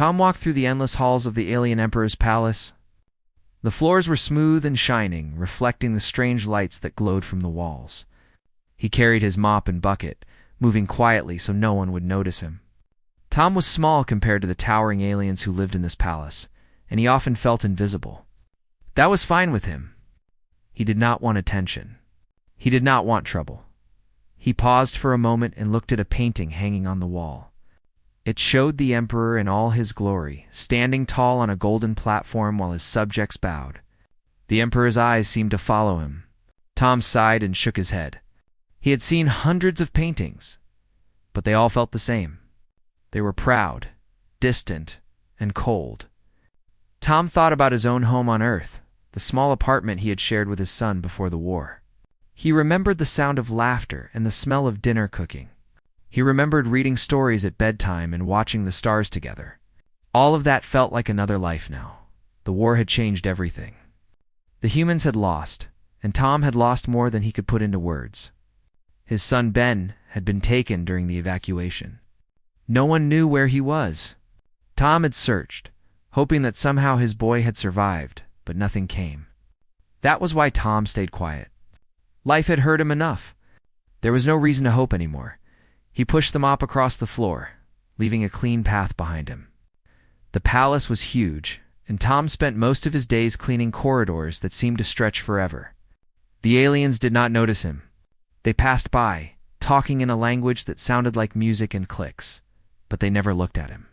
Tom walked through the endless halls of the alien emperor's palace. The floors were smooth and shining, reflecting the strange lights that glowed from the walls. He carried his mop and bucket, moving quietly so no one would notice him. Tom was small compared to the towering aliens who lived in this palace, and he often felt invisible. That was fine with him. He did not want attention. He did not want trouble. He paused for a moment and looked at a painting hanging on the wall. It showed the emperor in all his glory, standing tall on a golden platform while his subjects bowed. The emperor's eyes seemed to follow him. Tom sighed and shook his head. He had seen hundreds of paintings, but they all felt the same. They were proud, distant, and cold. Tom thought about his own home on Earth, the small apartment he had shared with his son before the war. He remembered the sound of laughter and the smell of dinner cooking. He remembered reading stories at bedtime and watching the stars together. All of that felt like another life now. The war had changed everything. The humans had lost, and Tom had lost more than he could put into words. His son Ben had been taken during the evacuation. No one knew where he was. Tom had searched, hoping that somehow his boy had survived, but nothing came. That was why Tom stayed quiet. Life had hurt him enough. There was no reason to hope anymore. He pushed the mop across the floor, leaving a clean path behind him. The palace was huge, and Tom spent most of his days cleaning corridors that seemed to stretch forever. The aliens did not notice him. They passed by, talking in a language that sounded like music and clicks, but they never looked at him.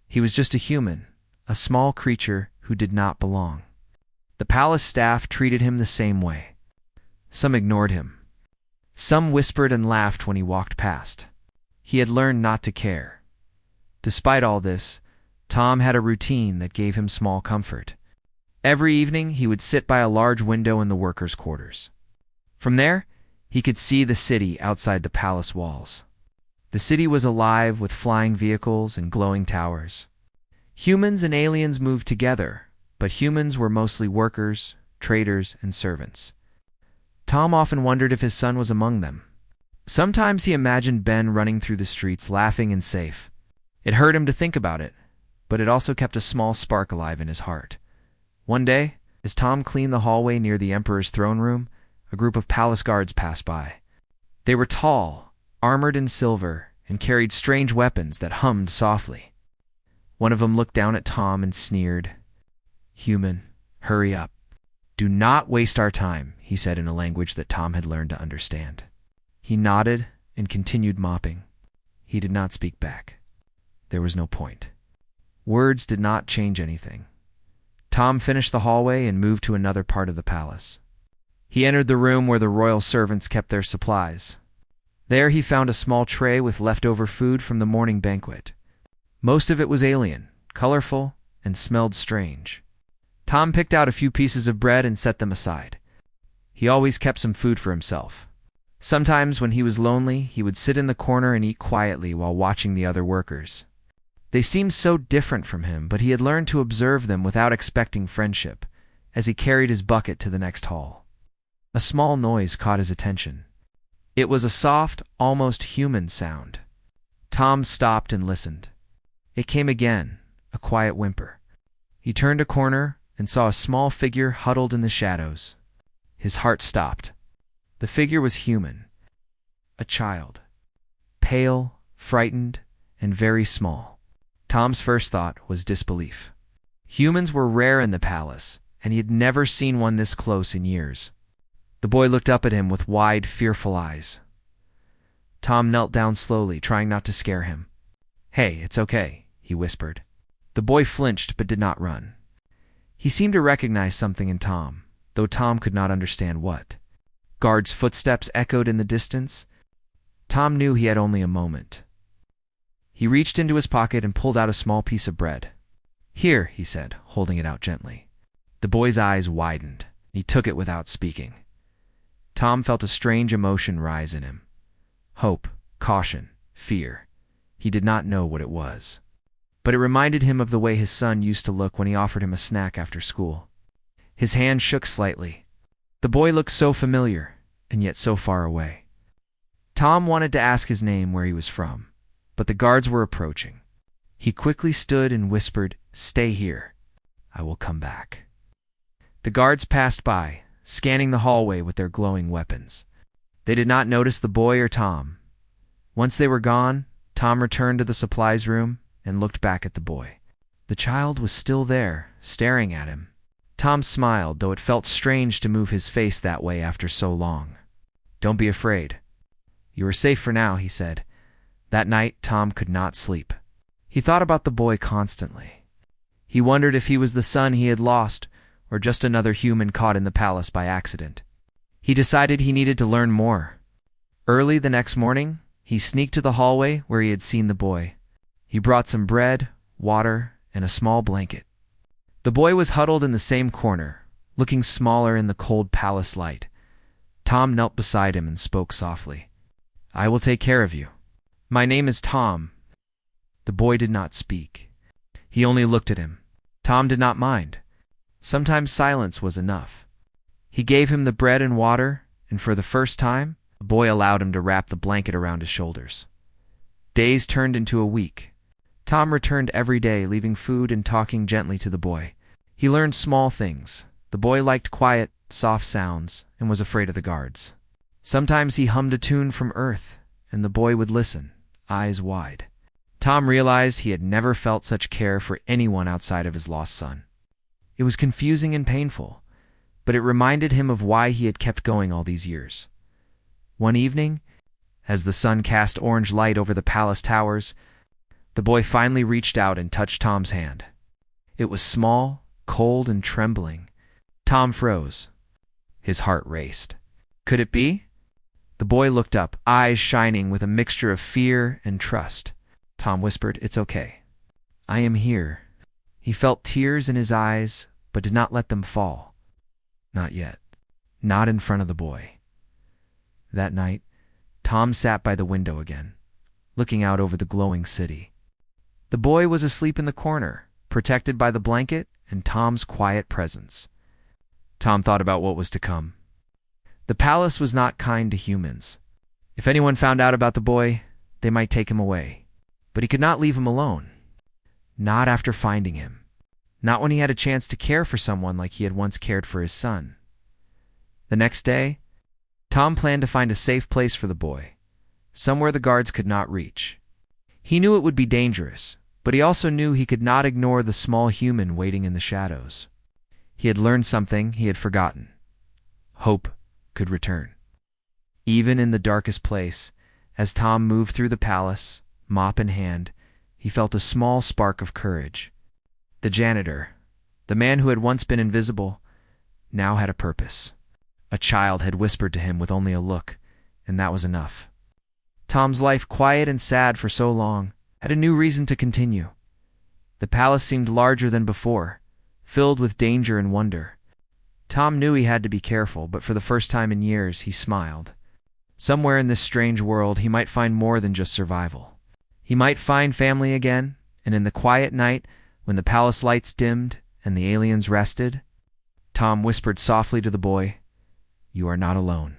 He was just a human, a small creature who did not belong. The palace staff treated him the same way. Some ignored him. Some whispered and laughed when he walked past. He had learned not to care. Despite all this, Tom had a routine that gave him small comfort. Every evening, he would sit by a large window in the workers' quarters. From there, he could see the city outside the palace walls. The city was alive with flying vehicles and glowing towers. Humans and aliens moved together, but humans were mostly workers, traders, and servants. Tom often wondered if his son was among them. Sometimes he imagined Ben running through the streets laughing and safe. It hurt him to think about it, but it also kept a small spark alive in his heart. One day, as Tom cleaned the hallway near the emperor's throne room, a group of palace guards passed by. They were tall, armored in silver, and carried strange weapons that hummed softly. One of them looked down at Tom and sneered. "Human, hurry up. Do not waste our time," he said in a language that Tom had learned to understand. He nodded and continued mopping. He did not speak back. There was no point. Words did not change anything. Tom finished the hallway and moved to another part of the palace. He entered the room where the royal servants kept their supplies. There he found a small tray with leftover food from the morning banquet. Most of it was alien, colorful, and smelled strange. Tom picked out a few pieces of bread and set them aside. He always kept some food for himself. Sometimes when he was lonely, he would sit in the corner and eat quietly while watching the other workers. They seemed so different from him, but he had learned to observe them without expecting friendship, as he carried his bucket to the next hall. A small noise caught his attention. It was a soft, almost human sound. Tom stopped and listened. It came again, a quiet whimper. He turned a corner and saw a small figure huddled in the shadows. His heart stopped. The figure was human. A child. Pale, frightened, and very small. Tom's first thought was disbelief. Humans were rare in the palace, and he had never seen one this close in years. The boy looked up at him with wide, fearful eyes. Tom knelt down slowly, trying not to scare him. "Hey, it's okay," he whispered. The boy flinched but did not run. He seemed to recognize something in Tom, though Tom could not understand what. Guards' footsteps echoed in the distance. Tom knew he had only a moment. He reached into his pocket and pulled out a small piece of bread. "Here," he said, holding it out gently. The boy's eyes widened. He took it without speaking. Tom felt a strange emotion rise in him. Hope, caution, fear. He did not know what it was. But it reminded him of the way his son used to look when he offered him a snack after school. His hand shook slightly. The boy looked so familiar, and yet so far away. Tom wanted to ask his name, where he was from, but the guards were approaching. He quickly stood and whispered, "Stay here. I will come back." The guards passed by, scanning the hallway with their glowing weapons. They did not notice the boy or Tom. Once they were gone, Tom returned to the supplies room and looked back at the boy. The child was still there, staring at him. Tom smiled, though it felt strange to move his face that way after so long. "Don't be afraid. You are safe for now," he said. That night, Tom could not sleep. He thought about the boy constantly. He wondered if he was the son he had lost, or just another human caught in the palace by accident. He decided he needed to learn more. Early the next morning, he sneaked to the hallway where he had seen the boy. He brought some bread, water, and a small blanket. The boy was huddled in the same corner, looking smaller in the cold palace light. Tom knelt beside him and spoke softly. "I will take care of you. My name is Tom." The boy did not speak. He only looked at him. Tom did not mind. Sometimes silence was enough. He gave him the bread and water, and for the first time, the boy allowed him to wrap the blanket around his shoulders. Days turned into a week. Tom returned every day, leaving food and talking gently to the boy. He learned small things. The boy liked quiet, soft sounds and was afraid of the guards. Sometimes he hummed a tune from Earth, and the boy would listen, eyes wide. Tom realized he had never felt such care for anyone outside of his lost son. It was confusing and painful, but it reminded him of why he had kept going all these years. One evening, as the sun cast orange light over the palace towers, the boy finally reached out and touched Tom's hand. It was small, cold, and trembling. Tom froze. His heart raced. Could it be? The boy looked up, eyes shining with a mixture of fear and trust. Tom whispered, "It's okay. I am here." He felt tears in his eyes, but did not let them fall. Not yet. Not in front of the boy. That night, Tom sat by the window again, looking out over the glowing city. The boy was asleep in the corner, protected by the blanket and Tom's quiet presence. Tom thought about what was to come. The palace was not kind to humans. If anyone found out about the boy, they might take him away. But he could not leave him alone. Not after finding him. Not when he had a chance to care for someone like he had once cared for his son. The next day, Tom planned to find a safe place for the boy, somewhere the guards could not reach. He knew it would be dangerous, but he also knew he could not ignore the small human waiting in the shadows. He had learned something he had forgotten. Hope could return. Even in the darkest place, as Tom moved through the palace, mop in hand, he felt a small spark of courage. The janitor, the man who had once been invisible, now had a purpose. A child had whispered to him with only a look, and that was enough. Tom's life, quiet and sad for so long, had a new reason to continue. The palace seemed larger than before, filled with danger and wonder. Tom knew he had to be careful, but for the first time in years, he smiled. Somewhere in this strange world, he might find more than just survival. He might find family again, and in the quiet night, when the palace lights dimmed and the aliens rested, Tom whispered softly to the boy, "You are not alone.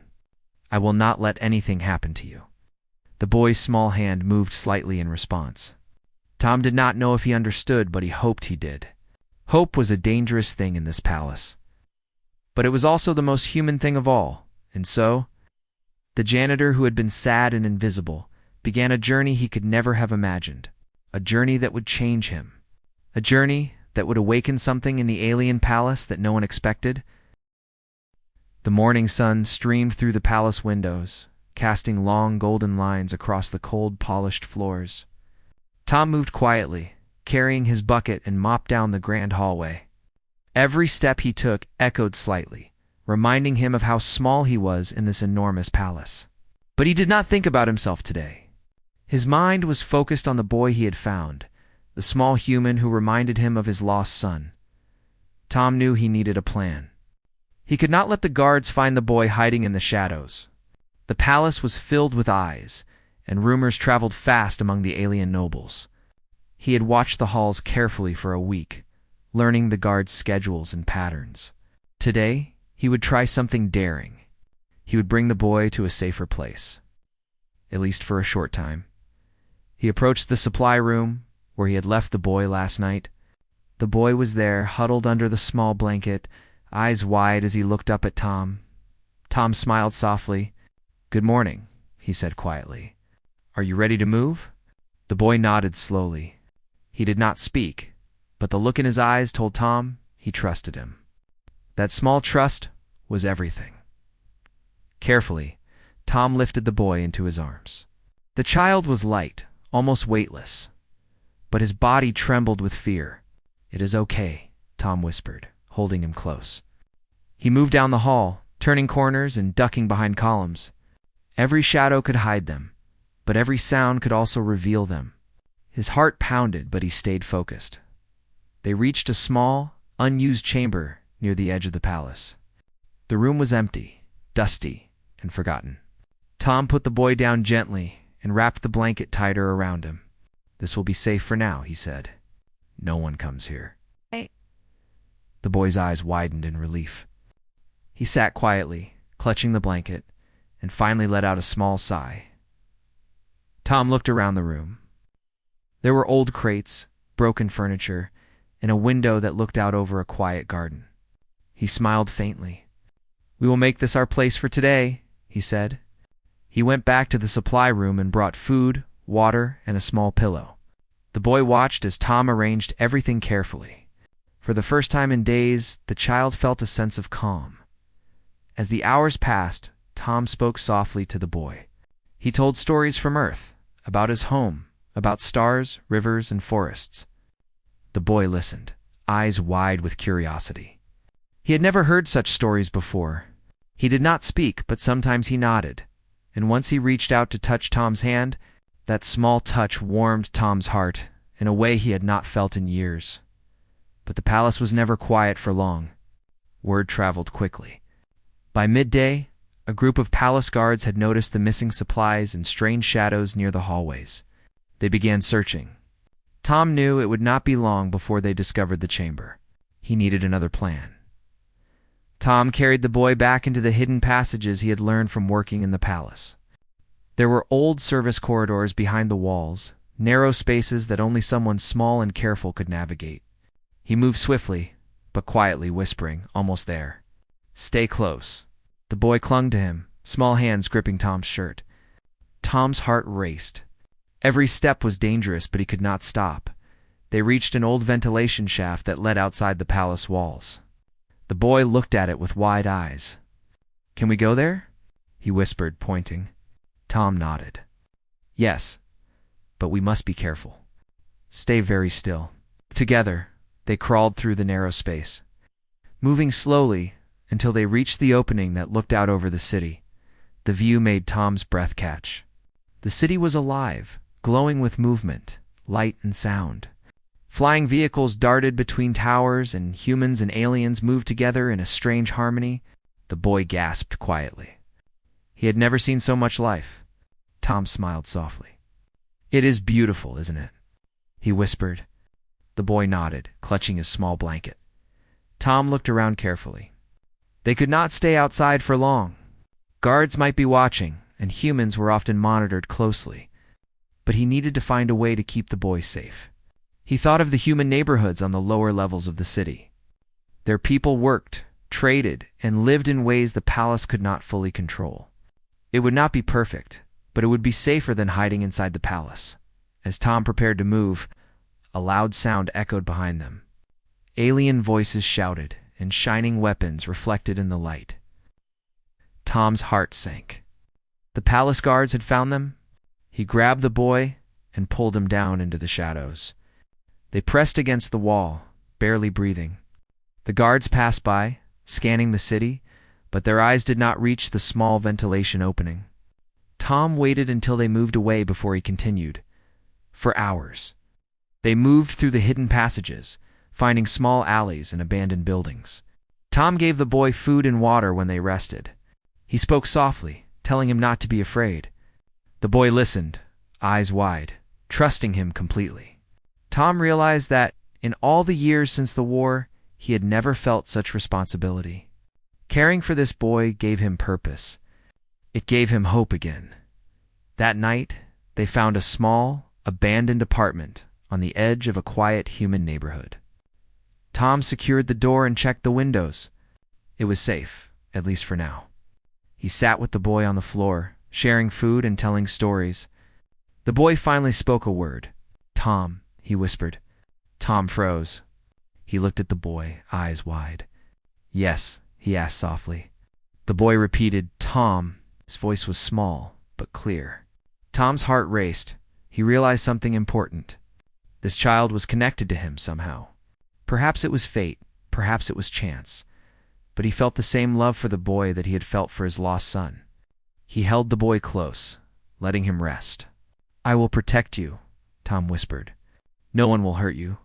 I will not let anything happen to you." The boy's small hand moved slightly in response. Tom did not know if he understood, but he hoped he did. Hope was a dangerous thing in this palace. But it was also the most human thing of all, and so, the janitor who had been sad and invisible began a journey he could never have imagined, a journey that would change him, a journey that would awaken something in the alien palace that no one expected. The morning sun streamed through the palace windows, casting long golden lines across the cold, polished floors. Tom moved quietly, carrying his bucket and mopped down the grand hallway. Every step he took echoed slightly, reminding him of how small he was in this enormous palace. But he did not think about himself today. His mind was focused on the boy he had found, the small human who reminded him of his lost son. Tom knew he needed a plan. He could not let the guards find the boy hiding in the shadows. The palace was filled with eyes, and rumors traveled fast among the alien nobles. He had watched the halls carefully for a week, learning the guards' schedules and patterns. Today, he would try something daring. He would bring the boy to a safer place. At least for a short time. He approached the supply room, where he had left the boy last night. The boy was there, huddled under the small blanket, eyes wide as he looked up at Tom. Tom smiled softly. "Good morning," he said quietly. "Are you ready to move?" The boy nodded slowly. He did not speak, but the look in his eyes told Tom he trusted him. That small trust was everything. Carefully, Tom lifted the boy into his arms. The child was light, almost weightless, but his body trembled with fear. "It is okay," Tom whispered, holding him close. He moved down the hall, turning corners and ducking behind columns. Every shadow could hide them, but every sound could also reveal them. His heart pounded, but he stayed focused. They reached a small, unused chamber near the edge of the palace. The room was empty, dusty, and forgotten. Tom put the boy down gently and wrapped the blanket tighter around him. "This will be safe for now," he said. "No one comes here." The boy's eyes widened in relief. He sat quietly, clutching the blanket, and finally let out a small sigh. Tom looked around the room. There were old crates, broken furniture, and a window that looked out over a quiet garden. He smiled faintly. "We will make this our place for today," he said. He went back to the supply room and brought food, water, and a small pillow. The boy watched as Tom arranged everything carefully. For the first time in days, the child felt a sense of calm. As the hours passed, Tom spoke softly to the boy. He told stories from Earth, about his home, about stars, rivers, and forests. The boy listened, eyes wide with curiosity. He had never heard such stories before. He did not speak, but sometimes he nodded, and once he reached out to touch Tom's hand. That small touch warmed Tom's heart in a way he had not felt in years. But the palace was never quiet for long. Word traveled quickly. By midday, a group of palace guards had noticed the missing supplies and strange shadows near the hallways. They began searching. Tom knew it would not be long before they discovered the chamber. He needed another plan. Tom carried the boy back into the hidden passages he had learned from working in the palace. There were old service corridors behind the walls, narrow spaces that only someone small and careful could navigate. He moved swiftly, but quietly, whispering, "Almost there. Stay close." The boy clung to him, small hands gripping Tom's shirt. Tom's heart raced. Every step was dangerous, but he could not stop. They reached an old ventilation shaft that led outside the palace walls. The boy looked at it with wide eyes. "Can we go there?" he whispered, pointing. Tom nodded. "Yes, but we must be careful. Stay very still." Together, they crawled through the narrow space, moving slowly until they reached the opening that looked out over the city. The view made Tom's breath catch. The city was alive, glowing with movement, light, and sound. Flying vehicles darted between towers, and humans and aliens moved together in a strange harmony. The boy gasped quietly. He had never seen so much life. Tom smiled softly. "It is beautiful, isn't it?" he whispered. The boy nodded, clutching his small blanket. Tom looked around carefully. They could not stay outside for long. Guards might be watching, and humans were often monitored closely. But he needed to find a way to keep the boy safe. He thought of the human neighborhoods on the lower levels of the city. Their people worked, traded, and lived in ways the palace could not fully control. It would not be perfect, but it would be safer than hiding inside the palace. As Tom prepared to move, a loud sound echoed behind them. Alien voices shouted, and shining weapons reflected in the light. Tom's heart sank. The palace guards had found them. He grabbed the boy and pulled him down into the shadows. They pressed against the wall, barely breathing. The guards passed by, scanning the city, but their eyes did not reach the small ventilation opening. Tom waited until they moved away before he continued. For hours, they moved through the hidden passages, finding small alleys and abandoned buildings. Tom gave the boy food and water when they rested. He spoke softly, telling him not to be afraid. The boy listened, eyes wide, trusting him completely. Tom realized that, in all the years since the war, he had never felt such responsibility. Caring for this boy gave him purpose. It gave him hope again. That night, they found a small, abandoned apartment on the edge of a quiet human neighborhood. Tom secured the door and checked the windows. It was safe, at least for now. He sat with the boy on the floor, sharing food and telling stories. The boy finally spoke a word. "Tom," he whispered. Tom froze. He looked at the boy, eyes wide. "Yes," he asked softly. The boy repeated, "Tom." His voice was small, but clear. Tom's heart raced. He realized something important. This child was connected to him somehow. Perhaps it was fate, perhaps it was chance. But he felt the same love for the boy that he had felt for his lost son. He held the boy close, letting him rest. "I will protect you," Tom whispered. "No one will hurt you."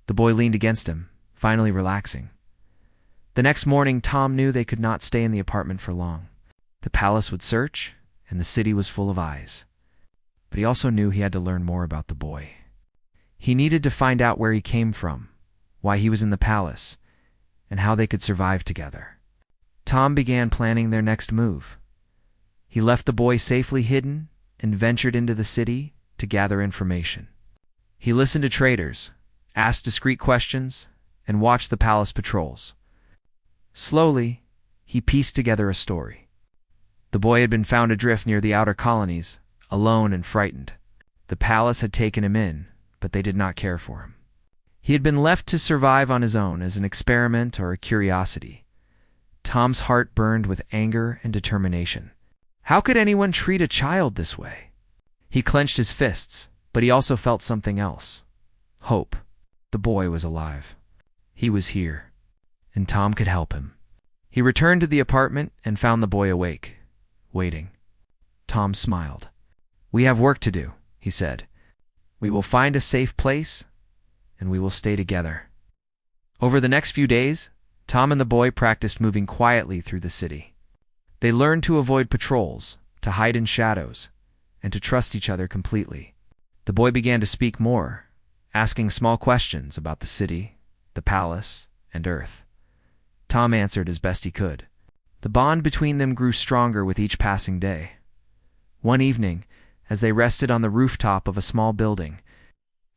The boy leaned against him, finally relaxing. The next morning, Tom knew they could not stay in the apartment for long. The palace would search, and the city was full of eyes. But he also knew he had to learn more about the boy. He needed to find out where he came from, why he was in the palace, and how they could survive together. Tom began planning their next move. He left the boy safely hidden and ventured into the city to gather information. He listened to traders, asked discreet questions, and watched the palace patrols. Slowly, he pieced together a story. The boy had been found adrift near the outer colonies, alone and frightened. The palace had taken him in, but they did not care for him. He had been left to survive on his own as an experiment or a curiosity. Tom's heart burned with anger and determination. How could anyone treat a child this way? He clenched his fists, but he also felt something else. Hope. The boy was alive. He was here, and Tom could help him. He returned to the apartment and found the boy awake, waiting. Tom smiled. "We have work to do," he said. "We will find a safe place, and we will stay together." Over the next few days, Tom and the boy practiced moving quietly through the city. They learned to avoid patrols, to hide in shadows, and to trust each other completely. The boy began to speak more, asking small questions about the city, the palace, and Earth. Tom answered as best he could. The bond between them grew stronger with each passing day. One evening, as they rested on the rooftop of a small building,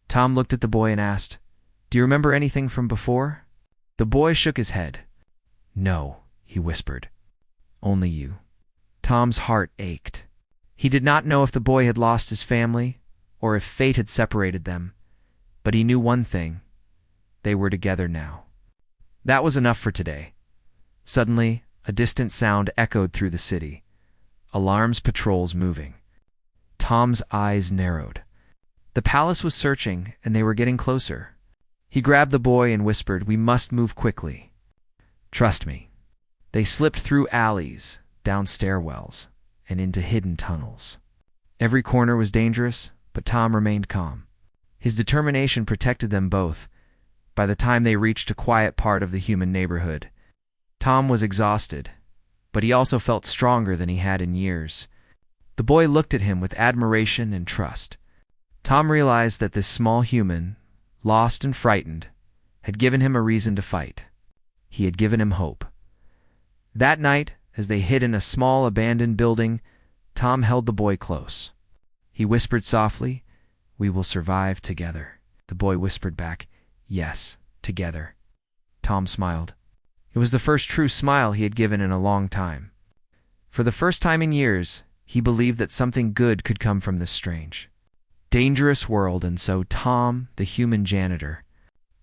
Tom looked at the boy and asked, "Do you remember anything from before?" The boy shook his head. "No," he whispered. "Only you." Tom's heart ached. He did not know if the boy had lost his family or if fate had separated them, but he knew one thing: they were together now. That was enough for today. Suddenly, a distant sound echoed through the city. Alarms, patrols moving. Tom's eyes narrowed. The palace was searching, and they were getting closer. He grabbed the boy and whispered, "We must move quickly. Trust me." They slipped through alleys, down stairwells, and into hidden tunnels. Every corner was dangerous, but Tom remained calm. His determination protected them both. By the time they reached a quiet part of the human neighborhood, Tom was exhausted, but he also felt stronger than he had in years. The boy looked at him with admiration and trust. Tom realized that this small human, lost and frightened, had given him a reason to fight. He had given him hope. That night, as they hid in a small abandoned building, Tom held the boy close. He whispered softly, "We will survive together." The boy whispered back, "Yes, together." Tom smiled. It was the first true smile he had given in a long time. For the first time in years, he believed that something good could come from this strange, dangerous world, and so Tom, the human janitor,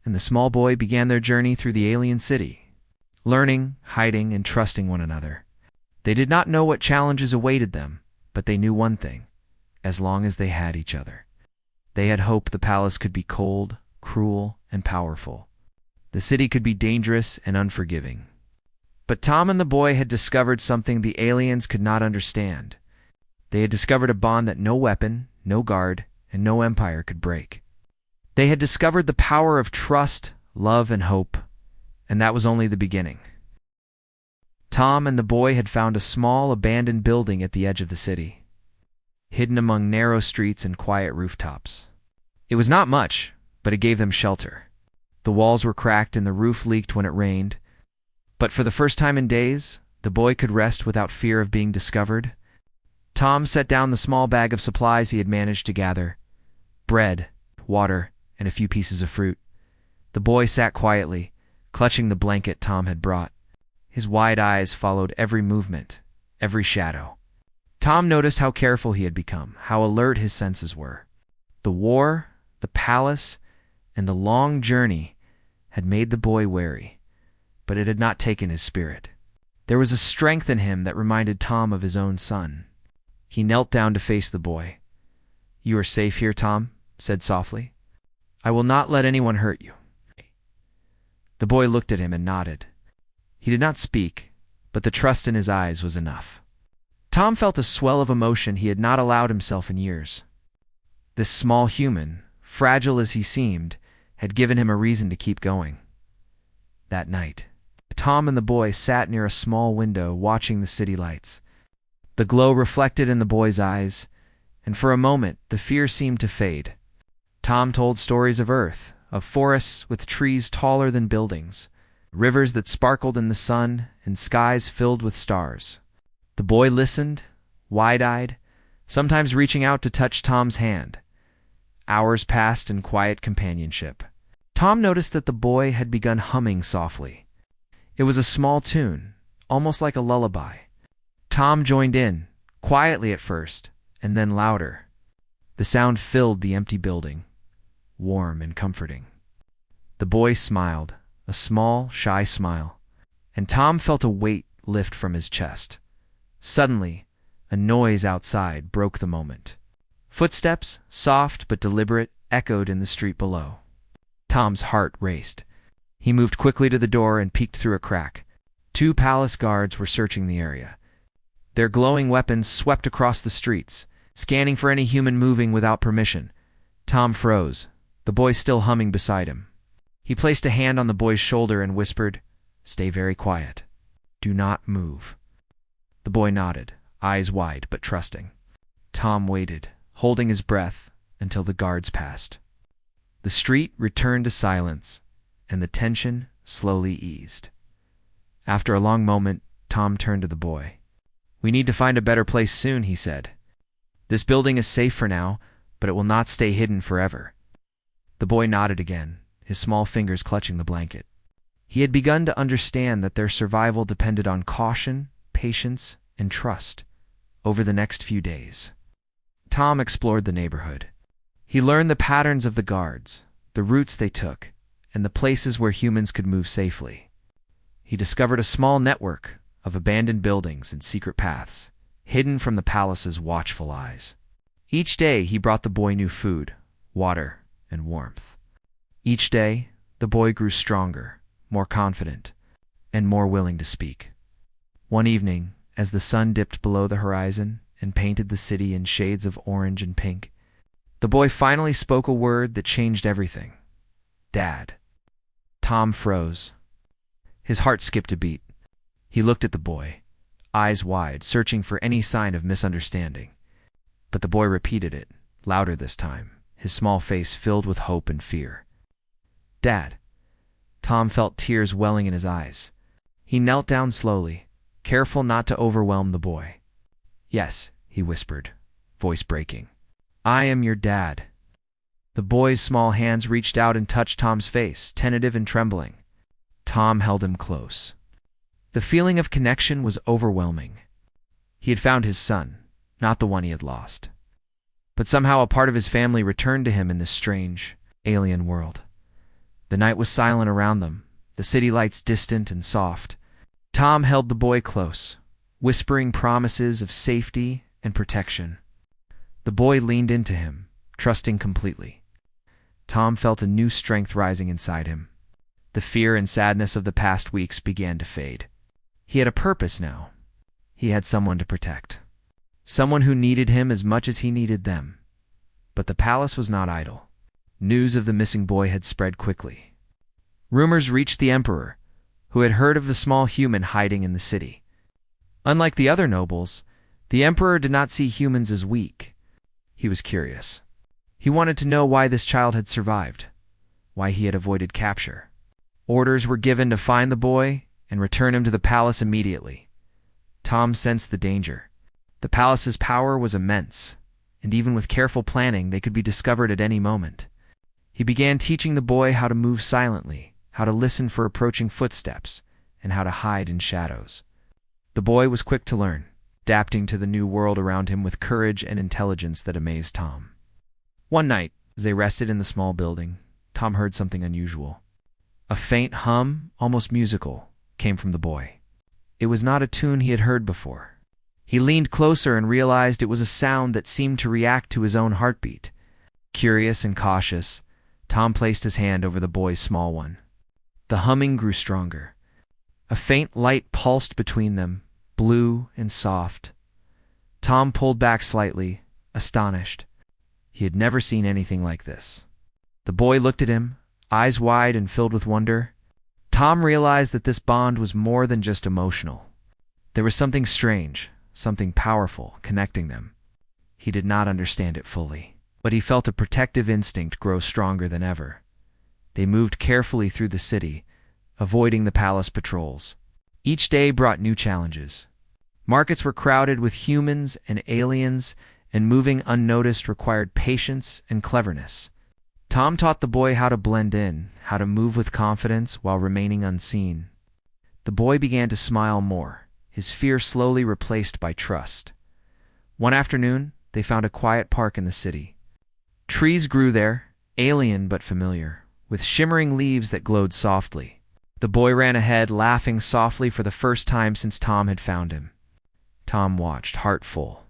and the small boy began their journey through the alien city, learning, hiding, and trusting one another. They did not know what challenges awaited them, but they knew one thing: as long as they had each other. They had hoped the palace could be cold, cruel, and powerful. The city could be dangerous and unforgiving. But Tom and the boy had discovered something the aliens could not understand. They had discovered a bond that no weapon, no guard, and no empire could break. They had discovered the power of trust, love, and hope, and that was only the beginning. Tom and the boy had found a small, abandoned building at the edge of the city, hidden among narrow streets and quiet rooftops. It was not much, but it gave them shelter. The walls were cracked and the roof leaked when it rained, but for the first time in days, the boy could rest without fear of being discovered. Tom set down the small bag of supplies he had managed to gather: bread, water, and a few pieces of fruit. The boy sat quietly, clutching the blanket Tom had brought. His wide eyes followed every movement, every shadow. Tom noticed how careful he had become, how alert his senses were. The war, the palace, and the long journey had made the boy wary, but it had not taken his spirit. There was a strength in him that reminded Tom of his own son. He knelt down to face the boy. "You are safe here, Tom," said softly. "I will not let anyone hurt you." The boy looked at him and nodded. He did not speak, but the trust in his eyes was enough. Tom felt a swell of emotion he had not allowed himself in years. This small human, fragile as he seemed, had given him a reason to keep going. That night, Tom and the boy sat near a small window watching the city lights. The glow reflected in the boy's eyes, and for a moment the fear seemed to fade. Tom told stories of Earth, of forests with trees taller than buildings, rivers that sparkled in the sun, and skies filled with stars. The boy listened, wide-eyed, sometimes reaching out to touch Tom's hand. Hours passed in quiet companionship. Tom noticed that the boy had begun humming softly. It was a small tune, almost like a lullaby. Tom joined in, quietly at first, and then louder. The sound filled the empty building, warm and comforting. The boy smiled, a small, shy smile, and Tom felt a weight lift from his chest. Suddenly, a noise outside broke the moment. Footsteps, soft but deliberate, echoed in the street below. Tom's heart raced. He moved quickly to the door and peeked through a crack. 2 palace guards were searching the area. Their glowing weapons swept across the streets, scanning for any human moving without permission. Tom froze, the boy still humming beside him. He placed a hand on the boy's shoulder and whispered, "Stay very quiet. Do not move." The boy nodded, eyes wide but trusting. Tom waited, holding his breath, until the guards passed. The street returned to silence, and the tension slowly eased. After a long moment, Tom turned to the boy. "We need to find a better place soon," he said. "This building is safe for now, but it will not stay hidden forever." The boy nodded again, his small fingers clutching the blanket. He had begun to understand that their survival depended on caution, patience, and trust over the next few days. Tom explored the neighborhood. He learned the patterns of the guards, the routes they took, and the places where humans could move safely. He discovered a small network of abandoned buildings and secret paths, hidden from the palace's watchful eyes. Each day he brought the boy new food, water, and warmth. Each day, the boy grew stronger, more confident, and more willing to speak. One evening, as the sun dipped below the horizon and painted the city in shades of orange and pink, the boy finally spoke a word that changed everything. "Dad." Tom froze. His heart skipped a beat. He looked at the boy, eyes wide, searching for any sign of misunderstanding. But the boy repeated it, louder this time, his small face filled with hope and fear. "Dad." Tom felt tears welling in his eyes. He knelt down slowly, careful not to overwhelm the boy. "Yes," he whispered, voice breaking. "I am your dad." The boy's small hands reached out and touched Tom's face, tentative and trembling. Tom held him close. The feeling of connection was overwhelming. He had found his son, not the one he had lost. But somehow a part of his family returned to him in this strange, alien world. The night was silent around them, the city lights distant and soft. Tom held the boy close, whispering promises of safety and protection. The boy leaned into him, trusting completely. Tom felt a new strength rising inside him. The fear and sadness of the past weeks began to fade. He had a purpose now. He had someone to protect. Someone who needed him as much as he needed them. But the palace was not idle. News of the missing boy had spread quickly. Rumors reached the emperor, who had heard of the small human hiding in the city. Unlike the other nobles, the emperor did not see humans as weak. He was curious. He wanted to know why this child had survived, why he had avoided capture. Orders were given to find the boy and return him to the palace immediately. Tom sensed the danger. The palace's power was immense, and even with careful planning, they could be discovered at any moment. He began teaching the boy how to move silently, how to listen for approaching footsteps, and how to hide in shadows. The boy was quick to learn, adapting to the new world around him with courage and intelligence that amazed Tom. One night, as they rested in the small building, Tom heard something unusual. A faint hum, almost musical, came from the boy. It was not a tune he had heard before. He leaned closer and realized it was a sound that seemed to react to his own heartbeat. Curious and cautious, Tom placed his hand over the boy's small one. The humming grew stronger. A faint light pulsed between them, blue and soft. Tom pulled back slightly, astonished. He had never seen anything like this. The boy looked at him, eyes wide and filled with wonder. Tom realized that this bond was more than just emotional. There was something strange, something powerful, connecting them. He did not understand it fully, but he felt a protective instinct grow stronger than ever. They moved carefully through the city, avoiding the palace patrols. Each day brought new challenges. Markets were crowded with humans and aliens, and moving unnoticed required patience and cleverness. Tom taught the boy how to blend in, how to move with confidence while remaining unseen. The boy began to smile more, his fear slowly replaced by trust. One afternoon, they found a quiet park in the city. Trees grew there, alien but familiar, with shimmering leaves that glowed softly. The boy ran ahead, laughing softly for the first time since Tom had found him. Tom watched, heart full.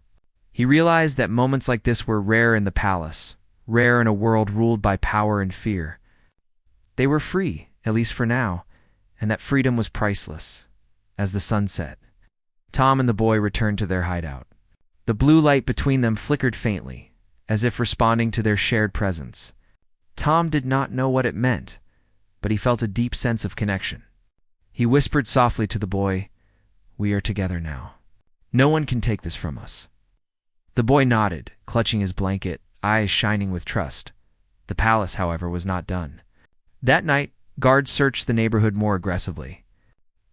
He realized that moments like this were rare in the palace, rare in a world ruled by power and fear. They were free, at least for now, and that freedom was priceless. As the sun set, Tom and the boy returned to their hideout. The blue light between them flickered faintly, as if responding to their shared presence. Tom did not know what it meant, but he felt a deep sense of connection. He whispered softly to the boy, "We are together now. No one can take this from us." The boy nodded, clutching his blanket, eyes shining with trust. The palace, however, was not done. That night, guards searched the neighborhood more aggressively.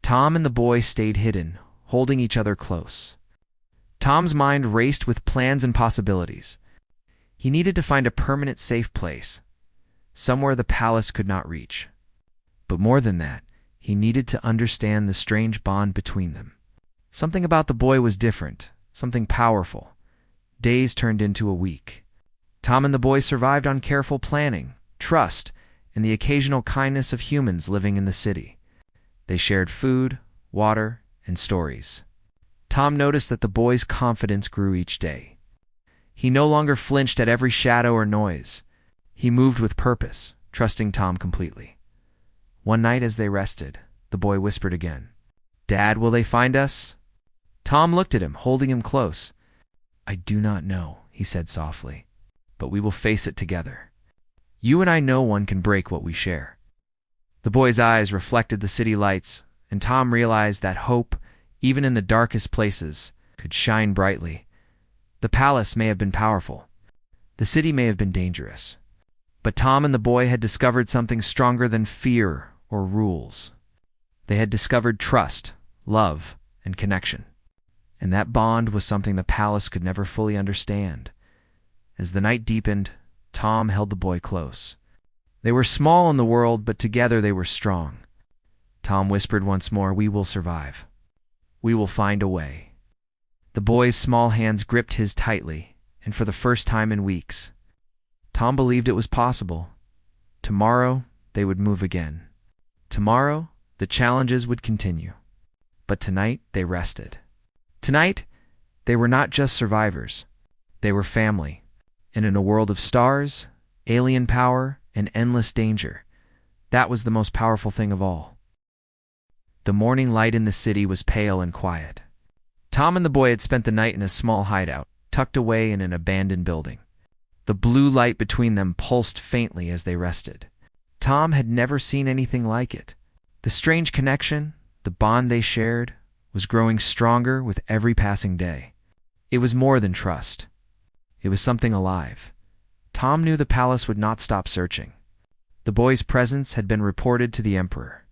Tom and the boy stayed hidden, holding each other close. Tom's mind raced with plans and possibilities. He needed to find a permanent safe place, somewhere the palace could not reach. But more than that, he needed to understand the strange bond between them. Something about the boy was different, something powerful. Days turned into a week. Tom and the boy survived on careful planning, trust, and the occasional kindness of humans living in the city. They shared food, water, and stories. Tom noticed that the boy's confidence grew each day. He no longer flinched at every shadow or noise. He moved with purpose, trusting Tom completely. One night as they rested, the boy whispered again, "Dad, will they find us?" Tom looked at him, holding him close. "I do not know," he said softly, "but we will face it together. You and I know one can break what we share." The boy's eyes reflected the city lights, and Tom realized that hope, even in the darkest places, could shine brightly. The palace may have been powerful. The city may have been dangerous. But Tom and the boy had discovered something stronger than fear or rules. They had discovered trust, love, and connection. And that bond was something the palace could never fully understand. As the night deepened, Tom held the boy close. They were small in the world, but together they were strong. Tom whispered once more, "We will survive. We will find a way." The boy's small hands gripped his tightly, and for the first time in weeks, Tom believed it was possible. Tomorrow, they would move again. Tomorrow, the challenges would continue. But tonight, they rested. Tonight, they were not just survivors. They were family. And in a world of stars, alien power, and endless danger, that was the most powerful thing of all. The morning light in the city was pale and quiet. Tom and the boy had spent the night in a small hideout, tucked away in an abandoned building. The blue light between them pulsed faintly as they rested. Tom had never seen anything like it. The strange connection, the bond they shared, was growing stronger with every passing day. It was more than trust. It was something alive. Tom knew the palace would not stop searching. The boy's presence had been reported to the emperor.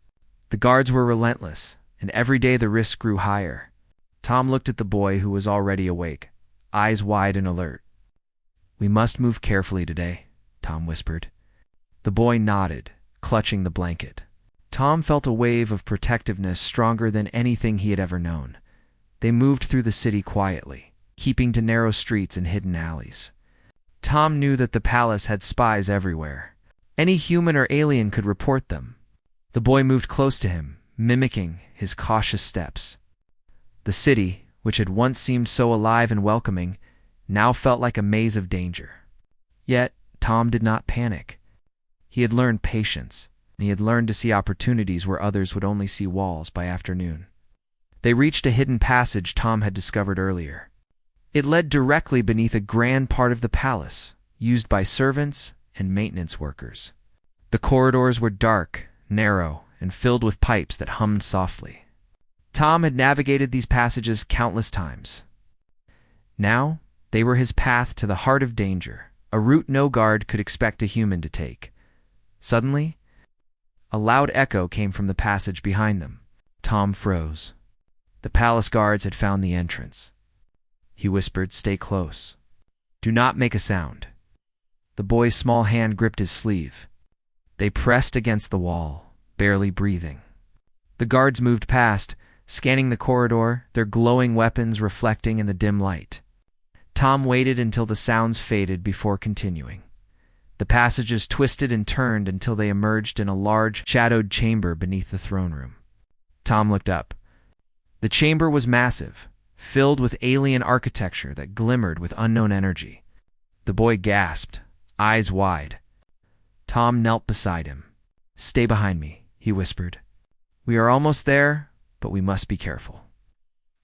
The guards were relentless, and every day the risk grew higher. Tom looked at the boy, who was already awake, eyes wide and alert. "We must move carefully today," Tom whispered. The boy nodded, clutching the blanket. Tom felt a wave of protectiveness stronger than anything he had ever known. They moved through the city quietly, keeping to narrow streets and hidden alleys. Tom knew that the palace had spies everywhere. Any human or alien could report them. The boy moved close to him, mimicking his cautious steps. The city, which had once seemed so alive and welcoming, now felt like a maze of danger. Yet, Tom did not panic. He had learned patience, and he had learned to see opportunities where others would only see walls by afternoon. They reached a hidden passage Tom had discovered earlier. It led directly beneath a grand part of the palace, used by servants and maintenance workers. The corridors were dark, narrow, and filled with pipes that hummed softly. Tom had navigated these passages countless times. Now, they were his path to the heart of danger, a route no guard could expect a human to take. Suddenly, a loud echo came from the passage behind them. Tom froze. The palace guards had found the entrance. He whispered, "Stay close. Do not make a sound." The boy's small hand gripped his sleeve. They pressed against the wall, barely breathing. The guards moved past, scanning the corridor, their glowing weapons reflecting in the dim light. Tom waited until the sounds faded before continuing. The passages twisted and turned until they emerged in a large, shadowed chamber beneath the throne room. Tom looked up. The chamber was massive, filled with alien architecture that glimmered with unknown energy. The boy gasped, eyes wide. Tom knelt beside him. "Stay behind me," he whispered. "We are almost there, but we must be careful."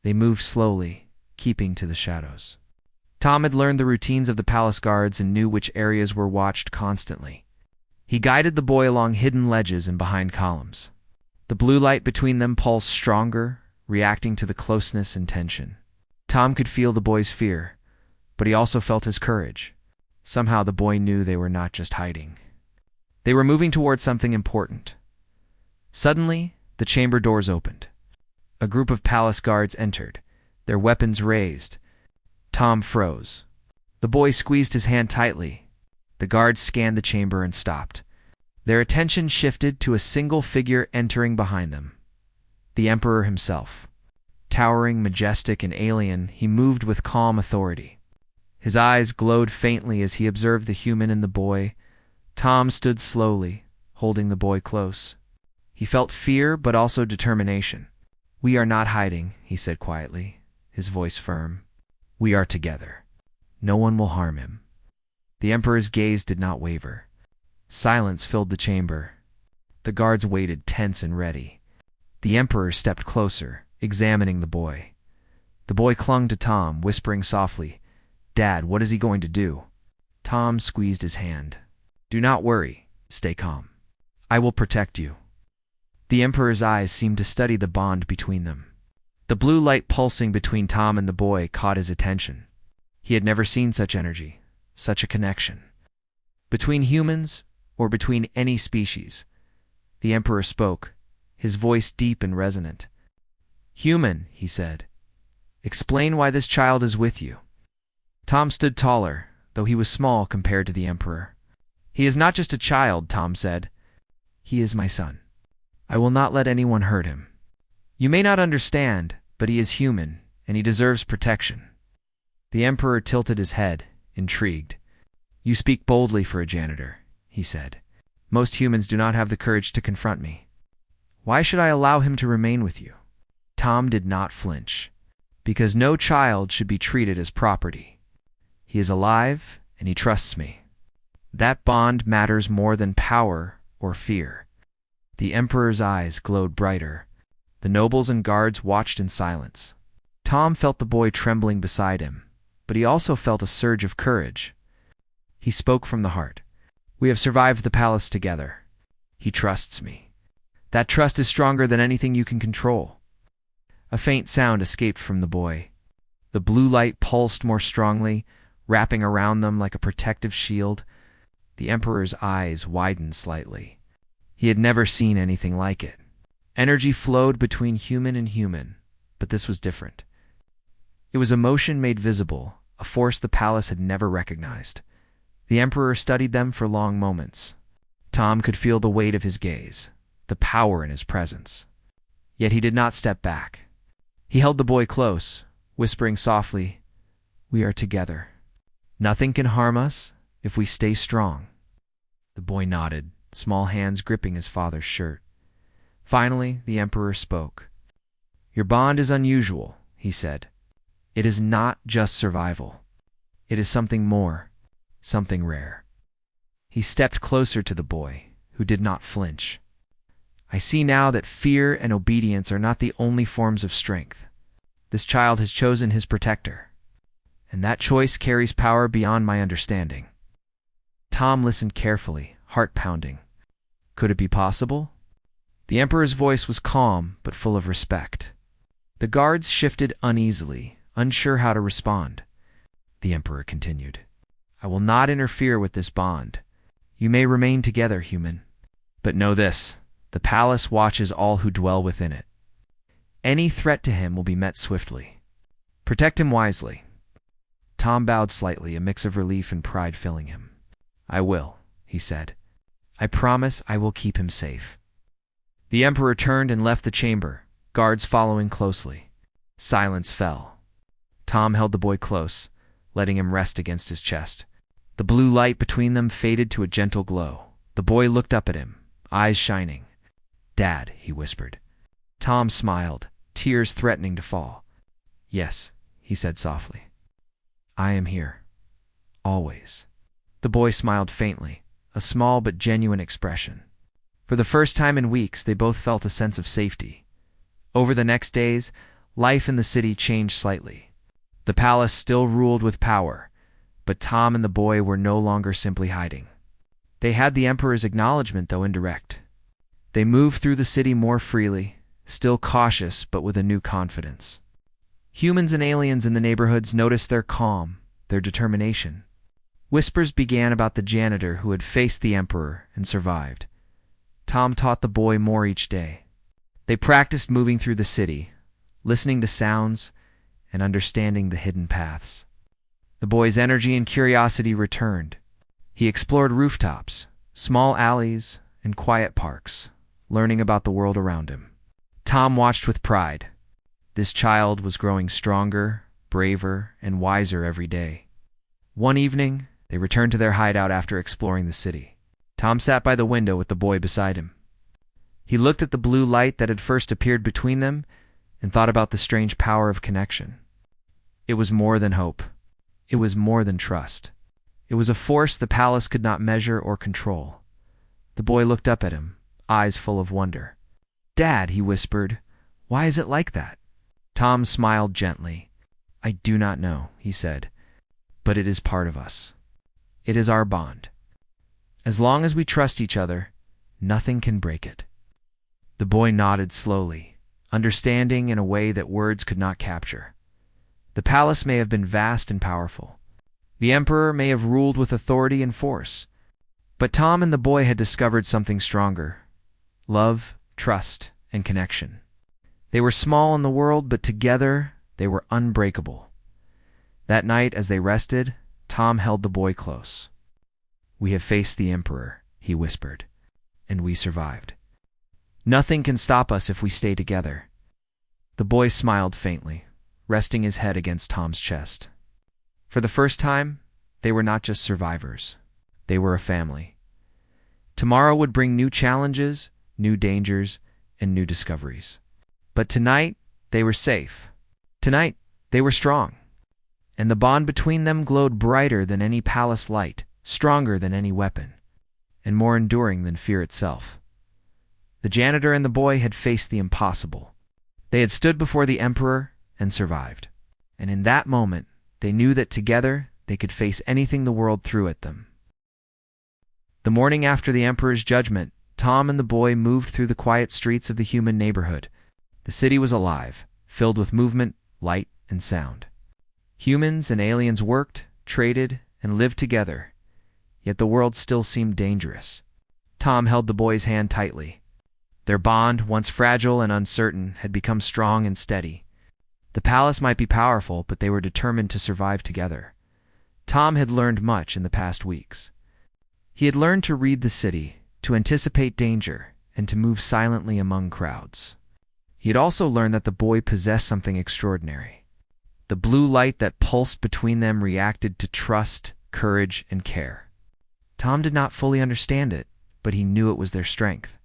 They moved slowly, keeping to the shadows. Tom had learned the routines of the palace guards and knew which areas were watched constantly. He guided the boy along hidden ledges and behind columns. The blue light between them pulsed stronger, reacting to the closeness and tension. Tom could feel the boy's fear, but he also felt his courage. Somehow the boy knew they were not just hiding. They were moving towards something important. Suddenly, the chamber doors opened. A group of palace guards entered, their weapons raised. Tom froze. The boy squeezed his hand tightly. The guards scanned the chamber and stopped. Their attention shifted to a single figure entering behind them. The Emperor himself. Towering, majestic, and alien, he moved with calm authority. His eyes glowed faintly as he observed the human and the boy. Tom stood slowly, holding the boy close. He felt fear but also determination. "We are not hiding," he said quietly, his voice firm. "We are together. No one will harm him." The Emperor's gaze did not waver. Silence filled the chamber. The guards waited tense and ready. The Emperor stepped closer, examining the boy. The boy clung to Tom, whispering softly, "Dad, what is he going to do?" Tom squeezed his hand. "Do not worry. Stay calm. I will protect you." The Emperor's eyes seemed to study the bond between them. The blue light pulsing between Tom and the boy caught his attention. He had never seen such energy, such a connection. Between humans, or between any species. The Emperor spoke, his voice deep and resonant. "Human," he said, "explain why this child is with you." Tom stood taller, though he was small compared to the Emperor. "He is not just a child," Tom said. "He is my son. I will not let anyone hurt him. You may not understand, but he is human, and he deserves protection." The Emperor tilted his head, intrigued. "You speak boldly for a janitor," he said. "Most humans do not have the courage to confront me. Why should I allow him to remain with you?" Tom did not flinch. "Because no child should be treated as property. He is alive, and he trusts me. That bond matters more than power or fear." The Emperor's eyes glowed brighter. The nobles and guards watched in silence. Tom felt the boy trembling beside him, but he also felt a surge of courage. He spoke from the heart. "We have survived the palace together. He trusts me. That trust is stronger than anything you can control." A faint sound escaped from the boy. The blue light pulsed more strongly, wrapping around them like a protective shield. The Emperor's eyes widened slightly. He had never seen anything like it. Energy flowed between human and human, but this was different. It was emotion made visible, a force the palace had never recognized. The Emperor studied them for long moments. Tom could feel the weight of his gaze, the power in his presence. Yet he did not step back. He held the boy close, whispering softly, "We are together. Nothing can harm us if we stay strong." The boy nodded, small hands gripping his father's shirt. Finally, the Emperor spoke. "Your bond is unusual," he said. "It is not just survival. It is something more, something rare." He stepped closer to the boy, who did not flinch. "I see now that fear and obedience are not the only forms of strength. This child has chosen his protector, and that choice carries power beyond my understanding." Tom listened carefully, heart pounding. Could it be possible? The Emperor's voice was calm but full of respect. The guards shifted uneasily, unsure how to respond. The Emperor continued, "I will not interfere with this bond. You may remain together, human. But know this, the palace watches all who dwell within it. Any threat to him will be met swiftly. Protect him wisely." Tom bowed slightly, a mix of relief and pride filling him. "I will," he said. "I promise I will keep him safe." The Emperor turned and left the chamber, guards following closely. Silence fell. Tom held the boy close, letting him rest against his chest. The blue light between them faded to a gentle glow. The boy looked up at him, eyes shining. "Dad," he whispered. Tom smiled, tears threatening to fall. "Yes," he said softly. "I am here. Always." The boy smiled faintly, a small but genuine expression. For the first time in weeks, they both felt a sense of safety. Over the next days, life in the city changed slightly. The palace still ruled with power, but Tom and the boy were no longer simply hiding. They had the Emperor's acknowledgement, though indirect. They moved through the city more freely, still cautious but with a new confidence. Humans and aliens in the neighborhoods noticed their calm, their determination. Whispers began about the janitor who had faced the Emperor and survived. Tom taught the boy more each day. They practiced moving through the city, listening to sounds and understanding the hidden paths. The boy's energy and curiosity returned. He explored rooftops, small alleys, and quiet parks, learning about the world around him. Tom watched with pride. This child was growing stronger, braver, and wiser every day. One evening, they returned to their hideout after exploring the city. Tom sat by the window with the boy beside him. He looked at the blue light that had first appeared between them and thought about the strange power of connection. It was more than hope. It was more than trust. It was a force the palace could not measure or control. The boy looked up at him, eyes full of wonder. "Dad," he whispered, "why is it like that?" Tom smiled gently. "I do not know," he said, "but it is part of us. It is our bond. As long as we trust each other, nothing can break it." The boy nodded slowly, understanding in a way that words could not capture. The palace may have been vast and powerful. The Emperor may have ruled with authority and force. But Tom and the boy had discovered something stronger: love, trust, and connection. They were small in the world, but together they were unbreakable. That night, as they rested, Tom held the boy close. "We have faced the Emperor," he whispered, "and we survived. Nothing can stop us if we stay together." The boy smiled faintly, resting his head against Tom's chest. For the first time, they were not just survivors. They were a family. Tomorrow would bring new challenges, new dangers, and new discoveries. But tonight, they were safe. Tonight, they were strong. And the bond between them glowed brighter than any palace light, stronger than any weapon, and more enduring than fear itself. The janitor and the boy had faced the impossible. They had stood before the Emperor and survived. And in that moment, they knew that together they could face anything the world threw at them. The morning after the Emperor's judgment, Tom and the boy moved through the quiet streets of the human neighborhood. The city was alive, filled with movement, light, and sound. Humans and aliens worked, traded, and lived together, yet the world still seemed dangerous. Tom held the boy's hand tightly. Their bond, once fragile and uncertain, had become strong and steady. The palace might be powerful, but they were determined to survive together. Tom had learned much in the past weeks. He had learned to read the city, to anticipate danger, and to move silently among crowds. He had also learned that the boy possessed something extraordinary. The blue light that pulsed between them reacted to trust, courage, and care. Tom did not fully understand it, but he knew it was their strength.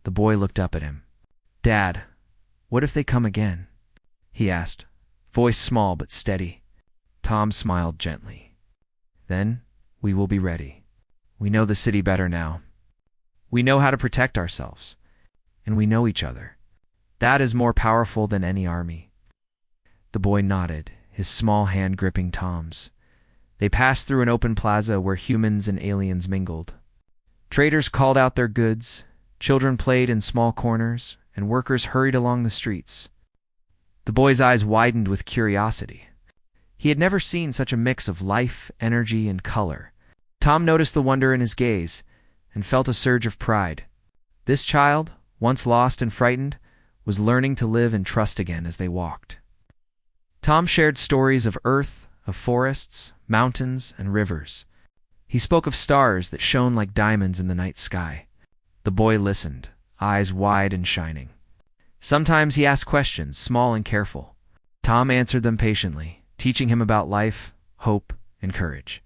The boy looked up at him. "Dad, what if they come again?" he asked, voice small but steady. Tom smiled gently. "Then we will be ready. We know the city better now. We know how to protect ourselves, and we know each other. That is more powerful than any army." The boy nodded, his small hand gripping Tom's. They passed through an open plaza where humans and aliens mingled. Traders called out their goods, children played in small corners, and workers hurried along the streets. The boy's eyes widened with curiosity. He had never seen such a mix of life, energy, and color. Tom noticed the wonder in his gaze and felt a surge of pride. This child, once lost and frightened, was learning to live and trust again as they walked. Tom shared stories of Earth, of forests, mountains, and rivers. He spoke of stars that shone like diamonds in the night sky. The boy listened, eyes wide and shining. Sometimes he asked questions, small and careful. Tom answered them patiently, teaching him about life, hope, and courage.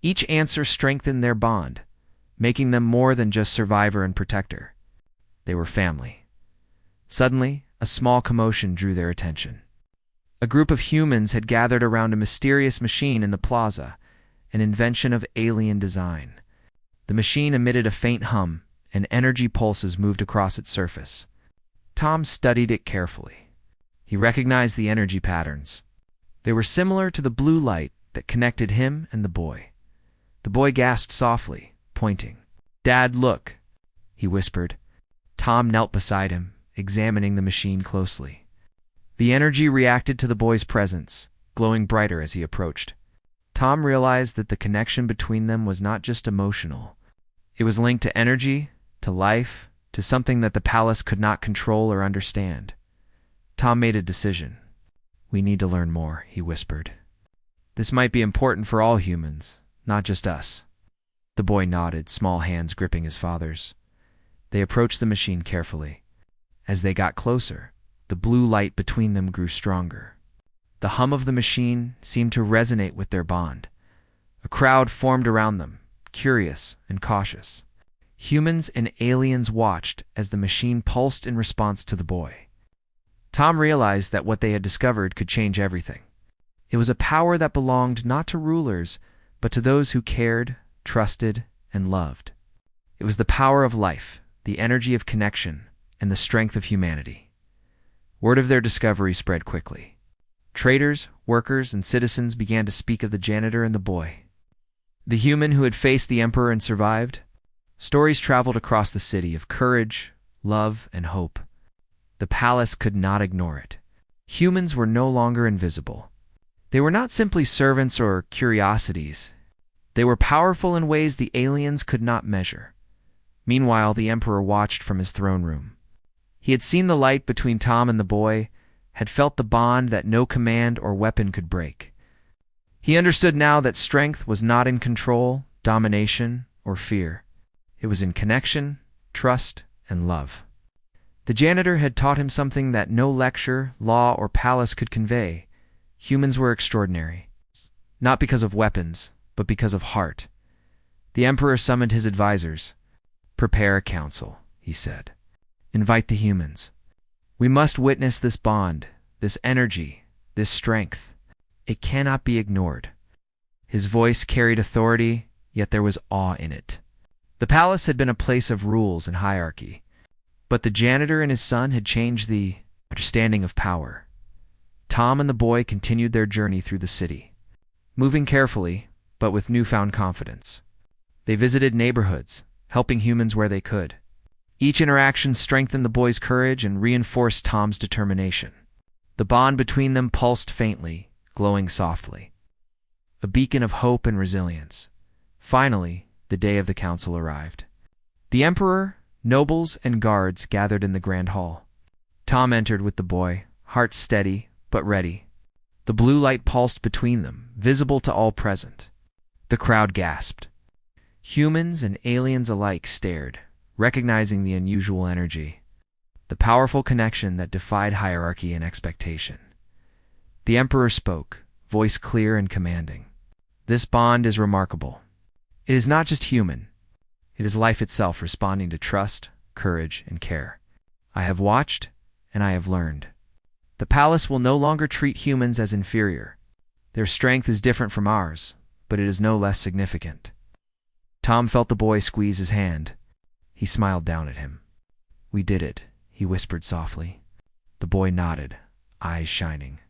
Each answer strengthened their bond, making them more than just survivor and protector. They were family. Suddenly, a small commotion drew their attention. A group of humans had gathered around a mysterious machine in the plaza, an invention of alien design. The machine emitted a faint hum, and energy pulses moved across its surface. Tom studied it carefully. He recognized the energy patterns. They were similar to the blue light that connected him and the boy. The boy gasped softly, pointing. "Dad, look," he whispered. Tom knelt beside him, examining the machine closely. The energy reacted to the boy's presence, glowing brighter as he approached. Tom realized that the connection between them was not just emotional. It was linked to energy, to life, to something that the palace could not control or understand. Tom made a decision. "We need to learn more," he whispered. "This might be important for all humans, not just us." The boy nodded, small hands gripping his father's. They approached the machine carefully. As they got closer, the blue light between them grew stronger. The hum of the machine seemed to resonate with their bond. A crowd formed around them, curious and cautious. Humans and aliens watched as the machine pulsed in response to the boy. Tom realized that what they had discovered could change everything. It was a power that belonged not to rulers, but to those who cared, trusted, and loved. It was the power of life, the energy of connection, and the strength of humanity. Word of their discovery spread quickly. Traders, workers, and citizens began to speak of the janitor and the boy. The human who had faced the emperor and survived. Stories traveled across the city of courage, love, and hope. The palace could not ignore it. Humans were no longer invisible. They were not simply servants or curiosities. They were powerful in ways the aliens could not measure. Meanwhile, the emperor watched from his throne room. He had seen the light between Tom and the boy, had felt the bond that no command or weapon could break. He understood now that strength was not in control, domination, or fear. It was in connection, trust, and love. The janitor had taught him something that no lecture, law, or palace could convey. Humans were extraordinary, not because of weapons, but because of heart. The emperor summoned his advisors. "Prepare a council," he said. "Invite the humans. We must witness this bond, this energy, this strength. It cannot be ignored." His voice carried authority, yet there was awe in it. The palace had been a place of rules and hierarchy, but the janitor and his son had changed the understanding of power. Tom and the boy continued their journey through the city, moving carefully, but with newfound confidence. They visited neighborhoods, helping humans where they could. Each interaction strengthened the boy's courage and reinforced Tom's determination. The bond between them pulsed faintly, glowing softly. A beacon of hope and resilience. Finally, the day of the council arrived. The emperor, nobles, and guards gathered in the grand hall. Tom entered with the boy, heart steady but ready. The blue light pulsed between them, visible to all present. The crowd gasped. Humans and aliens alike stared, recognizing the unusual energy, the powerful connection that defied hierarchy and expectation. The Emperor spoke, voice clear and commanding. This bond is remarkable. It is not just human. It is life itself responding to trust, courage, and care. I have watched, and I have learned. The palace will no longer treat humans as inferior. Their strength is different from ours, but it is no less significant. Tom felt the boy squeeze his hand. He smiled down at him. "We did it," he whispered softly. The boy nodded, eyes shining.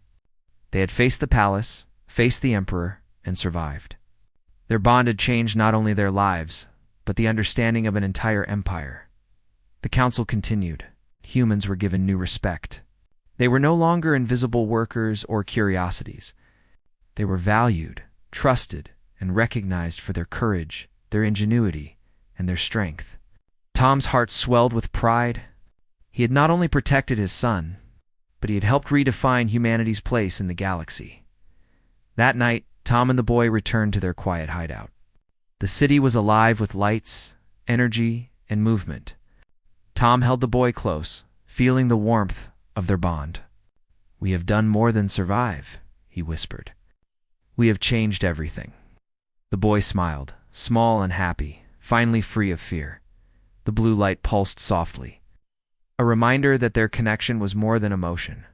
They had faced the palace, faced the Emperor, and survived. Their bond had changed not only their lives, but the understanding of an entire empire. The council continued. Humans were given new respect. They were no longer invisible workers or curiosities. They were valued, trusted, and recognized for their courage, their ingenuity, and their strength. Tom's heart swelled with pride. He had not only protected his son, but he had helped redefine humanity's place in the galaxy. That night, Tom and the boy returned to their quiet hideout. The city was alive with lights, energy, and movement. Tom held the boy close, feeling the warmth of their bond. "We have done more than survive," he whispered. "We have changed everything." The boy smiled, small and happy, finally free of fear. The blue light pulsed softly, a reminder that their connection was more than emotion.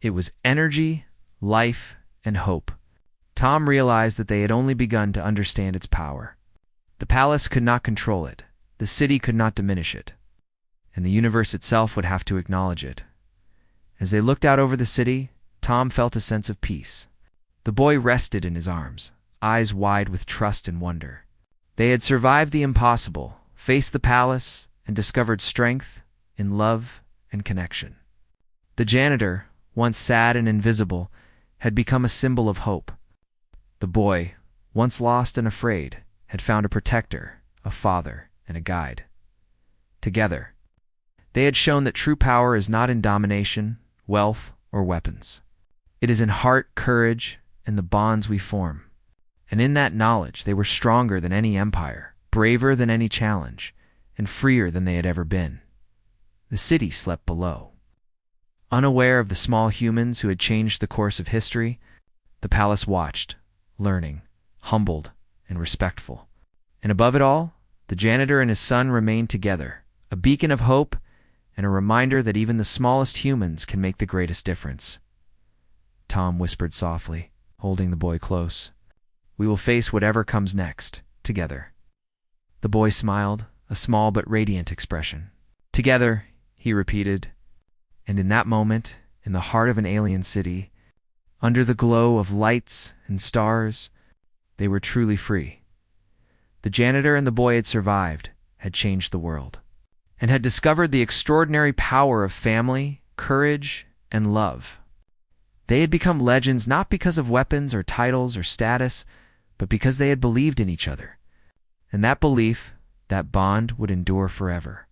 It was energy, life, and hope. Tom realized that they had only begun to understand its power. The palace could not control it, the city could not diminish it, and the universe itself would have to acknowledge it. As they looked out over the city, Tom felt a sense of peace. The boy rested in his arms, eyes wide with trust and wonder. They had survived the impossible, faced the palace, and discovered strength in love and connection. The janitor, once sad and invisible, had become a symbol of hope. The boy, once lost and afraid, had found a protector, a father, and a guide. Together, they had shown that true power is not in domination, wealth, or weapons. It is in heart, courage, and the bonds we form. And in that knowledge, they were stronger than any empire, braver than any challenge, and freer than they had ever been. The city slept below. Unaware of the small humans who had changed the course of history, the palace watched, learning, humbled, and respectful. And above it all, the janitor and his son remained together, a beacon of hope and a reminder that even the smallest humans can make the greatest difference. Tom whispered softly, holding the boy close. "We will face whatever comes next, together." The boy smiled, a small but radiant expression. "Together," he repeated, and in that moment, in the heart of an alien city, under the glow of lights and stars, they were truly free. The janitor and the boy had survived, had changed the world, and had discovered the extraordinary power of family, courage, and love. They had become legends not because of weapons or titles or status, but because they had believed in each other. And that belief, that bond, would endure forever.